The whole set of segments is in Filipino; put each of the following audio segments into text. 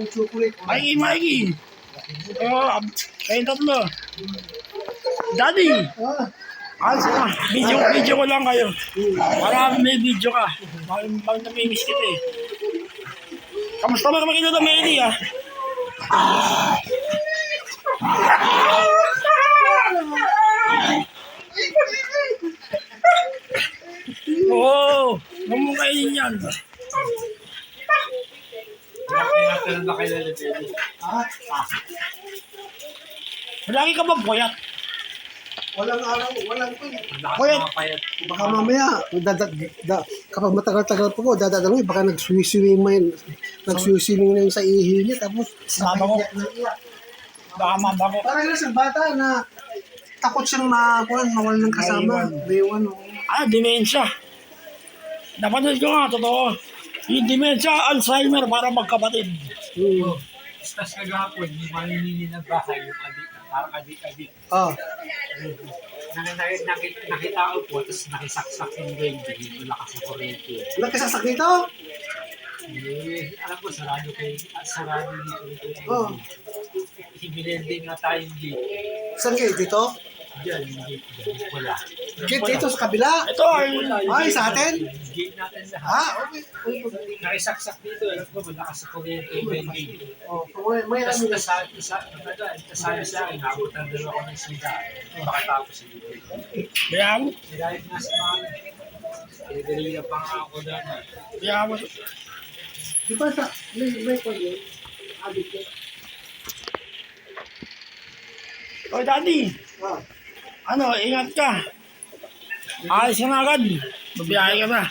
ng chocolate. Mikey. Kayong tatlo. Daddy. Alas na. Video ko lang kayo. Para may video ka. Bakit namimiss kita eh. Kamusta ba kami kita na Meli ah? Oo. Huwag mong kainin yan. Malaki ka ba boyat? Walang araw, walang Boyat. baka mamaya, kapag matagal-tagal po ko, dadadalo baka nag-swimming na yun sa ihi niya, tapos Mabango. naiyak. Baka mabango. Parang lang sa bata na takot siyang nawala ng kasama. Baywan. Dementia. Napanood ko nga, totoo. Yung dementia, Alzheimer, para magkapatid. Tapos kagahapon, yung manininin ng bahay, yung adik, parang adik-adik. Nakita ko po, tapos nakisaksak yung welding, yung lakas ng kurente. Nagkasasak dito? Alam ko, sarado dito. Ibinelding nga tayong gate. Saan kayo? Dito? Diyan, yung gate dyan. Wala. Dito sa kabila? Ito ay... Ay, sa atin? Gate natin lahat. Okay. Nakisaksak dito, alam ko, malakas ang kurente yung welding. May Tapos ano. nasabi sa akin, nakabot ng dalawa ko ng sida. Makatapos dito. Kaya mo. Dahil nga sa mga, dali na pa nga ako na. Kaya mo. Di ba sa, may ko yun? Adik yun. Oy, Daddy. Ingat ka. Alis ka na agad. Mabiyahe ka na.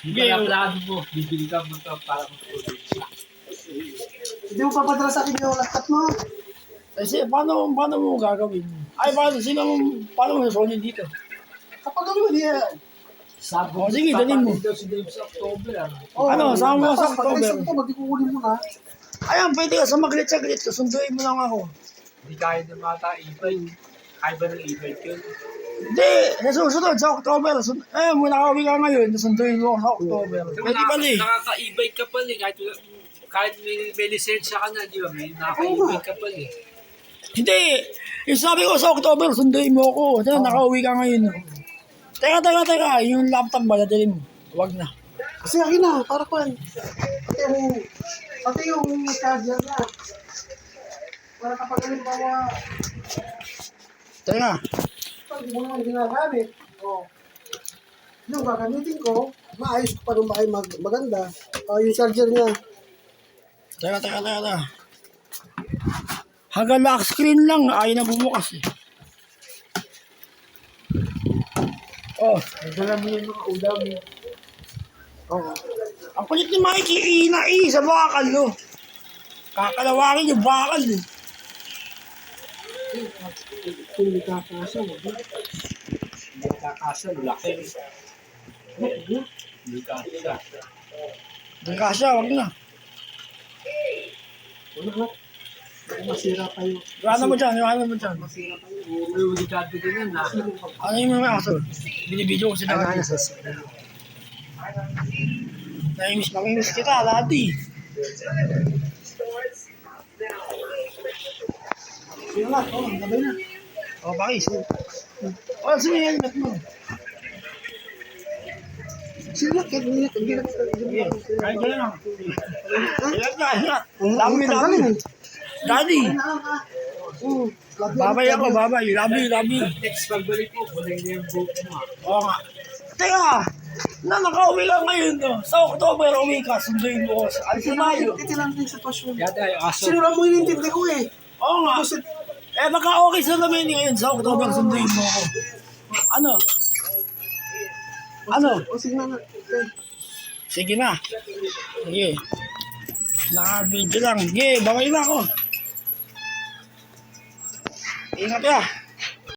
Kaya plano mo, bibili ka mo ito para mag-produce siya. Hindi mo papadala sa akin yung laptop mo? Kasi paano mo gagawin? Ay, paano mo nasolid dito? Kapag ano niya? Sige, dalhin mo. Daw si Dave sa October. Sama mo sa October. Magkukunin mo na. Ayan, pwede ka sa maglit-saglit. Susunduin mo lang ako. Hindi kaya ng mata, e-bike. Kaya ba ng e-bike yun? Hindi, nasusunod sa October. Muna nakauwi ka ngayon, nasunduin mo ako sa October. Pwede pala eh. Nakaka-e-bike ka pala eh. Kahit may lisensya ka na, di ba? May nakaka-e-bike ka pala eh. Hindi, sabi ko sa October, sunduin mo ako. Nakauwi ka ngayon. Teka. Yung laptop ba, dadalhin mo? Huwag na. Kasi akin na, para kuhan. Pati yung charger na. Para kapag halimbawa, Teka. hindi mo naman ginagamit. Yung gagamitin ko, maayos ko pa rin maganda. Yung charger niya. Teka. Hanggang lock screen lang, ayaw na bumukas eh. Dala mo yung mga ulam mo. Ang kulit ni Mikey, sa bakal, no? Kakalawakin yung bakal, eh. Kung hindi kakasa, Hindi kakasya, laki. Hindi kakasya. Hindi kasya, wag na. wala na. Masira pa yun. Iwanan mo dyan. Masira pa yun. May ulikado din yan na. Ano yung mga aso? Binibidyo ko sila. Namimiss kita, Daddy. Sige na, gabay na. Bakis. Sige, helmet mo. Sige na, hindi na. Ay, gano'n lang. Ingat. Dami. Daddy. Babay ako. Love you. Next pagbalik ko, kulay na yung book mo. Oo nga. Teka, nakauwi ka ngayon, no? Sa October, uwi ka, sunduin mo ko. Alisin Mayo. Ito lang din sa pasyon. Yata yung aso. Sinura mo yung intindi ko eh. Oo nga. Baka okay sa lamin ngayon. Sa October, sunduin mo ko. Ano? Sige na. Sige na. Sige. Naka-video lang. Sige, babay na ako. Ingat ka.